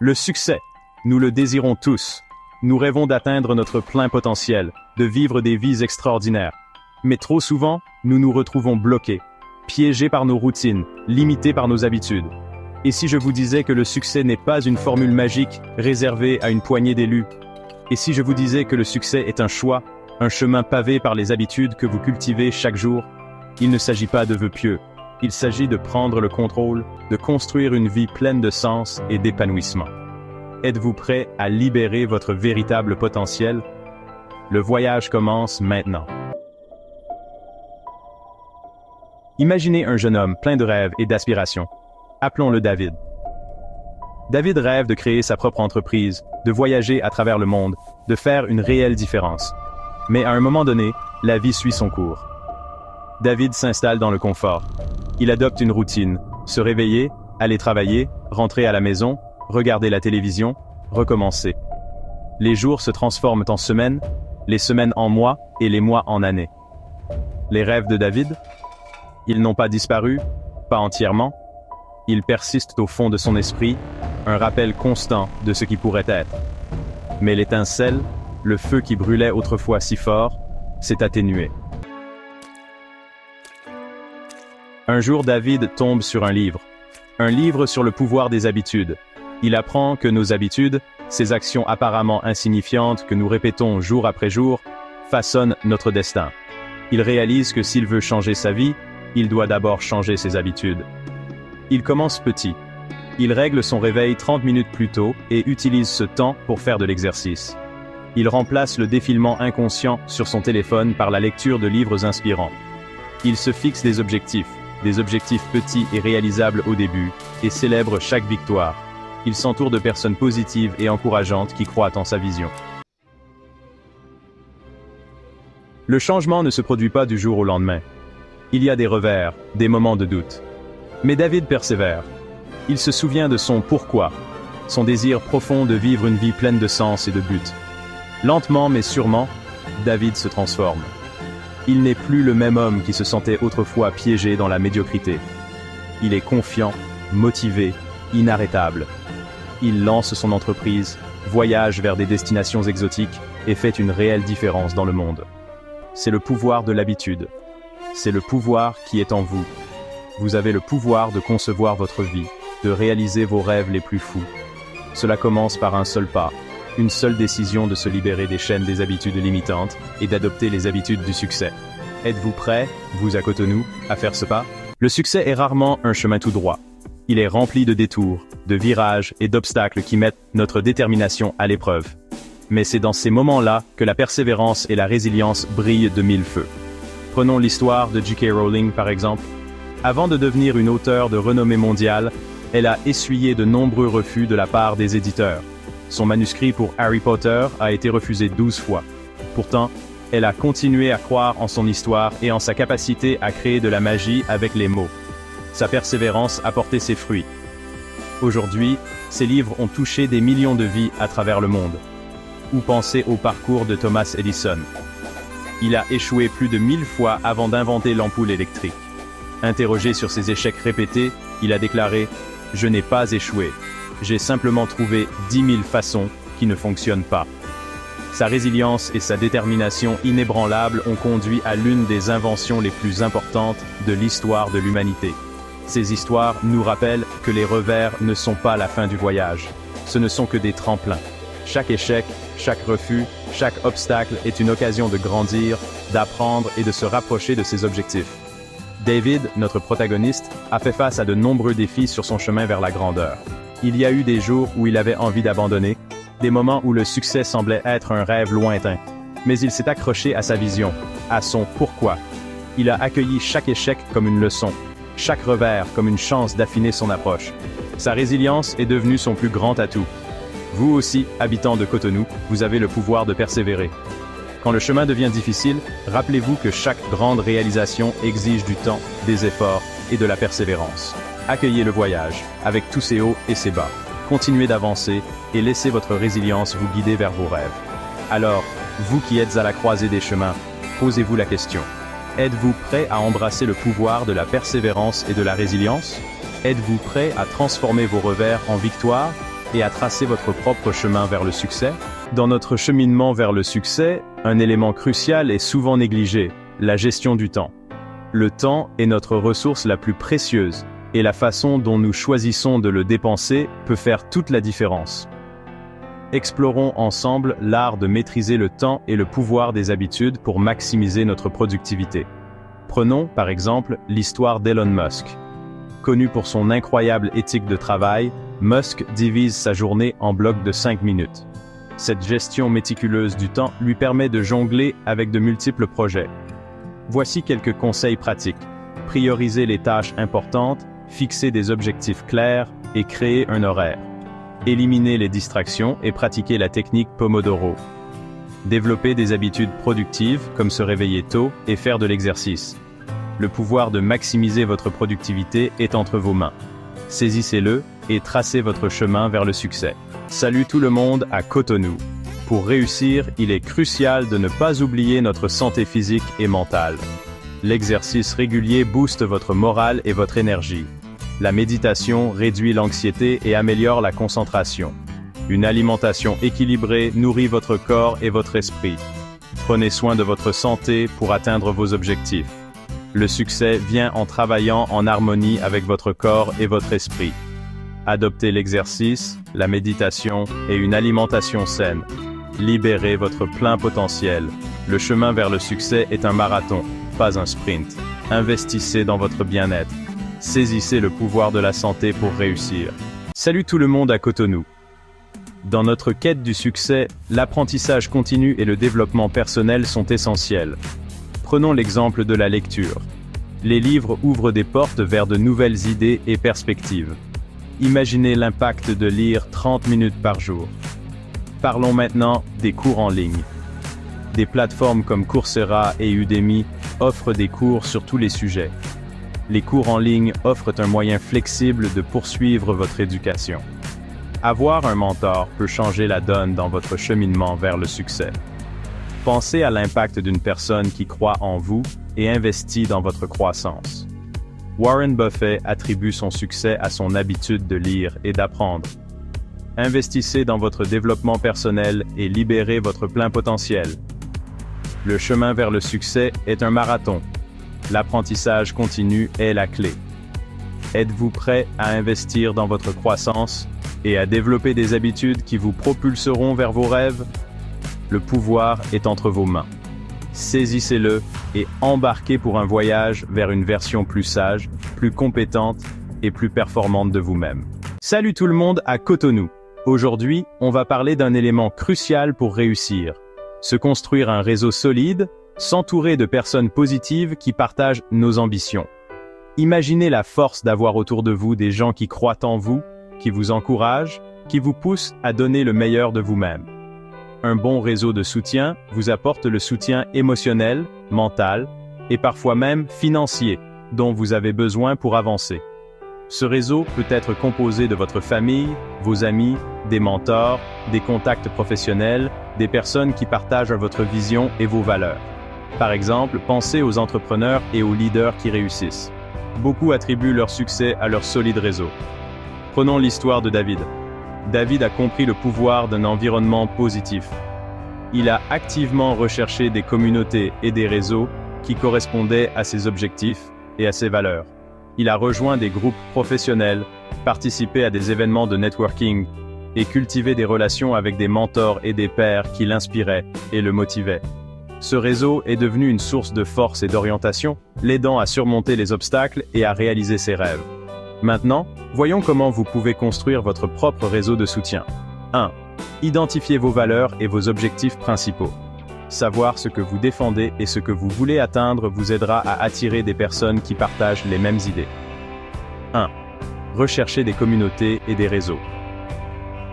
Le succès, nous le désirons tous. Nous rêvons d'atteindre notre plein potentiel, de vivre des vies extraordinaires. Mais trop souvent, nous nous retrouvons bloqués, piégés par nos routines, limités par nos habitudes. Et si je vous disais que le succès n'est pas une formule magique réservée à une poignée d'élus? Et si je vous disais que le succès est un choix, un chemin pavé par les habitudes que vous cultivez chaque jour? Il ne s'agit pas de vœux pieux. Il s'agit de prendre le contrôle, de construire une vie pleine de sens et d'épanouissement. Êtes-vous prêt à libérer votre véritable potentiel? Le voyage commence maintenant. Imaginez un jeune homme plein de rêves et d'aspirations. Appelons-le David. David rêve de créer sa propre entreprise, de voyager à travers le monde, de faire une réelle différence. Mais à un moment donné, la vie suit son cours. David s'installe dans le confort. Il adopte une routine, se réveiller, aller travailler, rentrer à la maison, regarder la télévision, recommencer. Les jours se transforment en semaines, les semaines en mois et les mois en années. Les rêves de David? Ils n'ont pas disparu, pas entièrement. Ils persistent au fond de son esprit, un rappel constant de ce qui pourrait être. Mais l'étincelle, le feu qui brûlait autrefois si fort, s'est atténué. Un jour, David tombe sur un livre sur le pouvoir des habitudes. Il apprend que nos habitudes, ces actions apparemment insignifiantes que nous répétons jour après jour, façonnent notre destin. Il réalise que s'il veut changer sa vie, il doit d'abord changer ses habitudes. Il commence petit. Il règle son réveil 30 minutes plus tôt et utilise ce temps pour faire de l'exercice. Il remplace le défilement inconscient sur son téléphone par la lecture de livres inspirants. Il se fixe des objectifs petits et réalisables au début, et célèbre chaque victoire. Il s'entoure de personnes positives et encourageantes qui croient en sa vision. Le changement ne se produit pas du jour au lendemain. Il y a des revers, des moments de doute. Mais David persévère. Il se souvient de son pourquoi, son désir profond de vivre une vie pleine de sens et de but. Lentement mais sûrement, David se transforme. Il n'est plus le même homme qui se sentait autrefois piégé dans la médiocrité. Il est confiant, motivé, inarrêtable. Il lance son entreprise, voyage vers des destinations exotiques et fait une réelle différence dans le monde. C'est le pouvoir de l'habitude. C'est le pouvoir qui est en vous. Vous avez le pouvoir de concevoir votre vie, de réaliser vos rêves les plus fous. Cela commence par un seul pas, une seule décision de se libérer des chaînes des habitudes limitantes et d'adopter les habitudes du succès. Êtes-vous prêt, vous à Cotonou, à faire ce pas? Le succès est rarement un chemin tout droit. Il est rempli de détours, de virages et d'obstacles qui mettent notre détermination à l'épreuve. Mais c'est dans ces moments-là que la persévérance et la résilience brillent de mille feux. Prenons l'histoire de J.K. Rowling par exemple. Avant de devenir une auteure de renommée mondiale, elle a essuyé de nombreux refus de la part des éditeurs. Son manuscrit pour Harry Potter a été refusé 12 fois. Pourtant, elle a continué à croire en son histoire et en sa capacité à créer de la magie avec les mots. Sa persévérance a porté ses fruits. Aujourd'hui, ses livres ont touché des millions de vies à travers le monde. Ou pensez au parcours de Thomas Edison. Il a échoué plus de 1000 fois avant d'inventer l'ampoule électrique. Interrogé sur ses échecs répétés, il a déclaré « Je n'ai pas échoué. J'ai simplement trouvé 10 000 façons qui ne fonctionnent pas. » Sa résilience et sa détermination inébranlable ont conduit à l'une des inventions les plus importantes de l'histoire de l'humanité. Ces histoires nous rappellent que les revers ne sont pas la fin du voyage. Ce ne sont que des tremplins. Chaque échec, chaque refus, chaque obstacle est une occasion de grandir, d'apprendre et de se rapprocher de ses objectifs. David, notre protagoniste, a fait face à de nombreux défis sur son chemin vers la grandeur. Il y a eu des jours où il avait envie d'abandonner, des moments où le succès semblait être un rêve lointain. Mais il s'est accroché à sa vision, à son pourquoi. Il a accueilli chaque échec comme une leçon, chaque revers comme une chance d'affiner son approche. Sa résilience est devenue son plus grand atout. Vous aussi, habitants de Cotonou, vous avez le pouvoir de persévérer. Quand le chemin devient difficile, rappelez-vous que chaque grande réalisation exige du temps, des efforts et de la persévérance. Accueillez le voyage, avec tous ses hauts et ses bas. Continuez d'avancer et laissez votre résilience vous guider vers vos rêves. Alors, vous qui êtes à la croisée des chemins, posez-vous la question. Êtes-vous prêt à embrasser le pouvoir de la persévérance et de la résilience? Êtes-vous prêt à transformer vos revers en victoire? et à tracer votre propre chemin vers le succès? Dans notre cheminement vers le succès, un élément crucial est souvent négligé, la gestion du temps. Le temps est notre ressource la plus précieuse, et la façon dont nous choisissons de le dépenser peut faire toute la différence. Explorons ensemble l'art de maîtriser le temps et le pouvoir des habitudes pour maximiser notre productivité. Prenons, par exemple, l'histoire d'Elon Musk. Connu pour son incroyable éthique de travail, Musk divise sa journée en blocs de 5 minutes. Cette gestion méticuleuse du temps lui permet de jongler avec de multiples projets. Voici quelques conseils pratiques. Prioriser les tâches importantes, fixer des objectifs clairs et créer un horaire. Éliminer les distractions et pratiquer la technique Pomodoro. Développer des habitudes productives comme se réveiller tôt et faire de l'exercice. Le pouvoir de maximiser votre productivité est entre vos mains. Saisissez-le et tracez votre chemin vers le succès. Salut tout le monde à Cotonou. Pour réussir, il est crucial de ne pas oublier notre santé physique et mentale. L'exercice régulier booste votre morale et votre énergie. La méditation réduit l'anxiété et améliore la concentration. Une alimentation équilibrée nourrit votre corps et votre esprit. Prenez soin de votre santé pour atteindre vos objectifs. Le succès vient en travaillant en harmonie avec votre corps et votre esprit. Adoptez l'exercice, la méditation et une alimentation saine. Libérez votre plein potentiel. Le chemin vers le succès est un marathon, pas un sprint. Investissez dans votre bien-être. Saisissez le pouvoir de la santé pour réussir. Salut tout le monde à Cotonou. Dans notre quête du succès, l'apprentissage continu et le développement personnel sont essentiels. Prenons l'exemple de la lecture. Les livres ouvrent des portes vers de nouvelles idées et perspectives. Imaginez l'impact de lire 30 minutes par jour. Parlons maintenant des cours en ligne. Des plateformes comme Coursera et Udemy offrent des cours sur tous les sujets. Les cours en ligne offrent un moyen flexible de poursuivre votre éducation. Avoir un mentor peut changer la donne dans votre cheminement vers le succès. Pensez à l'impact d'une personne qui croit en vous et investit dans votre croissance. Warren Buffett attribue son succès à son habitude de lire et d'apprendre. Investissez dans votre développement personnel et libérez votre plein potentiel. Le chemin vers le succès est un marathon. L'apprentissage continu est la clé. Êtes-vous prêt à investir dans votre croissance et à développer des habitudes qui vous propulseront vers vos rêves? Le pouvoir est entre vos mains. Saisissez-le et embarquez pour un voyage vers une version plus sage, plus compétente et plus performante de vous-même. Salut tout le monde à Cotonou. Aujourd'hui, on va parler d'un élément crucial pour réussir. Se construire un réseau solide, s'entourer de personnes positives qui partagent nos ambitions. Imaginez la force d'avoir autour de vous des gens qui croient en vous, qui vous encouragent, qui vous poussent à donner le meilleur de vous-même. Un bon réseau de soutien vous apporte le soutien émotionnel, mental et parfois même financier dont vous avez besoin pour avancer. Ce réseau peut être composé de votre famille, vos amis, des mentors, des contacts professionnels, des personnes qui partagent votre vision et vos valeurs. Par exemple, pensez aux entrepreneurs et aux leaders qui réussissent. Beaucoup attribuent leur succès à leur solide réseau. Prenons l'histoire de David. David a compris le pouvoir d'un environnement positif. Il a activement recherché des communautés et des réseaux qui correspondaient à ses objectifs et à ses valeurs. Il a rejoint des groupes professionnels, participé à des événements de networking et cultivé des relations avec des mentors et des pairs qui l'inspiraient et le motivaient. Ce réseau est devenu une source de force et d'orientation, l'aidant à surmonter les obstacles et à réaliser ses rêves. Maintenant, voyons comment vous pouvez construire votre propre réseau de soutien. 1. Identifiez vos valeurs et vos objectifs principaux. Savoir ce que vous défendez et ce que vous voulez atteindre vous aidera à attirer des personnes qui partagent les mêmes idées. 1. Recherchez des communautés et des réseaux.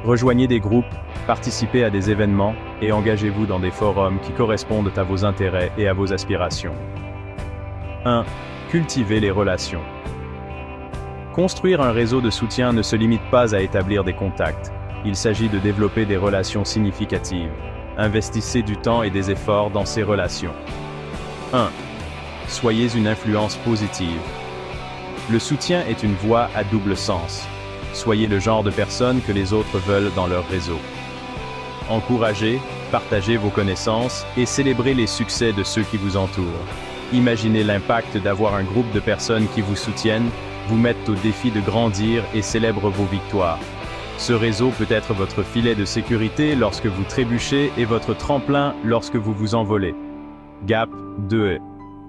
Rejoignez des groupes, participez à des événements et engagez-vous dans des forums qui correspondent à vos intérêts et à vos aspirations. 1. Cultivez les relations. Construire un réseau de soutien ne se limite pas à établir des contacts. Il s'agit de développer des relations significatives. Investissez du temps et des efforts dans ces relations. 1. Soyez une influence positive. Le soutien est une voie à double sens. soyez le genre de personne que les autres veulent dans leur réseau. Encouragez, partagez vos connaissances et célébrez les succès de ceux qui vous entourent. Imaginez l'impact d'avoir un groupe de personnes qui vous soutiennent, vous mettent au défi de grandir et célèbrent vos victoires. Ce réseau peut être votre filet de sécurité lorsque vous trébuchez et votre tremplin lorsque vous vous envolez. Gap 2.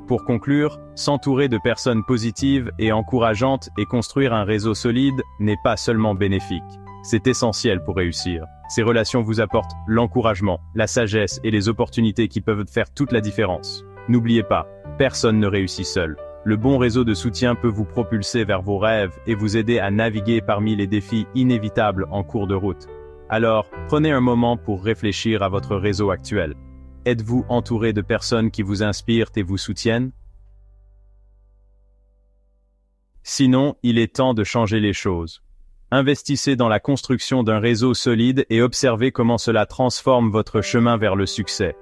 Pour conclure, s'entourer de personnes positives et encourageantes et construire un réseau solide n'est pas seulement bénéfique. C'est essentiel pour réussir. Ces relations vous apportent l'encouragement, la sagesse et les opportunités qui peuvent faire toute la différence. N'oubliez pas, personne ne réussit seul. Le bon réseau de soutien peut vous propulser vers vos rêves et vous aider à naviguer parmi les défis inévitables en cours de route. Alors, prenez un moment pour réfléchir à votre réseau actuel. Êtes-vous entouré de personnes qui vous inspirent et vous soutiennent? Sinon, il est temps de changer les choses. Investissez dans la construction d'un réseau solide et observez comment cela transforme votre chemin vers le succès.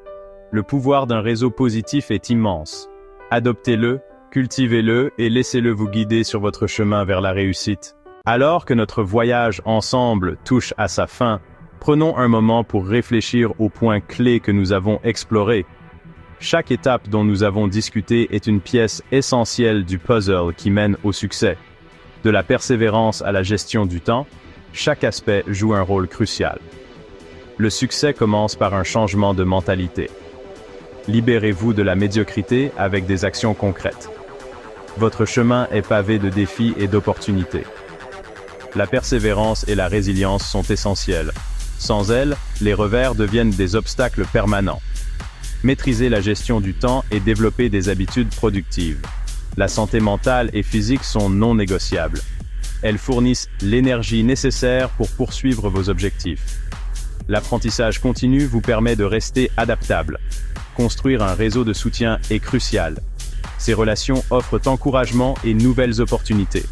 Le pouvoir d'un réseau positif est immense. Adoptez-le, cultivez-le et laissez-le vous guider sur votre chemin vers la réussite. Alors que notre voyage ensemble touche à sa fin, prenons un moment pour réfléchir aux points clés que nous avons explorés. Chaque étape dont nous avons discuté est une pièce essentielle du puzzle qui mène au succès. De la persévérance à la gestion du temps, chaque aspect joue un rôle crucial. Le succès commence par un changement de mentalité. Libérez-vous de la médiocrité avec des actions concrètes. Votre chemin est pavé de défis et d'opportunités. La persévérance et la résilience sont essentielles. Sans elles, les revers deviennent des obstacles permanents. Maîtrisez la gestion du temps et développez des habitudes productives. La santé mentale et physique sont non négociables. Elles fournissent l'énergie nécessaire pour poursuivre vos objectifs. L'apprentissage continu vous permet de rester adaptable. Construire un réseau de soutien est crucial. Ces relations offrent encouragement et nouvelles opportunités.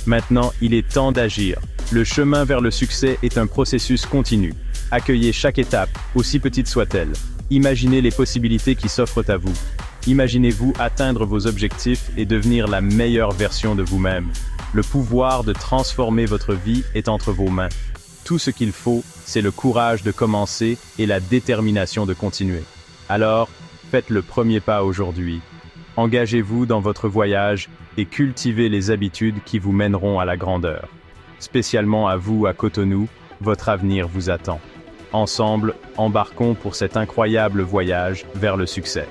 Maintenant, il est temps d'agir. Le chemin vers le succès est un processus continu. Accueillez chaque étape, aussi petite soit-elle. Imaginez les possibilités qui s'offrent à vous. Imaginez-vous atteindre vos objectifs et devenir la meilleure version de vous-même. Le pouvoir de transformer votre vie est entre vos mains. Tout ce qu'il faut, c'est le courage de commencer et la détermination de continuer. Alors, faites le premier pas aujourd'hui. Engagez-vous dans votre voyage et cultivez les habitudes qui vous mèneront à la grandeur. Spécialement à vous à Cotonou, votre avenir vous attend. Ensemble, embarquons pour cet incroyable voyage vers le succès.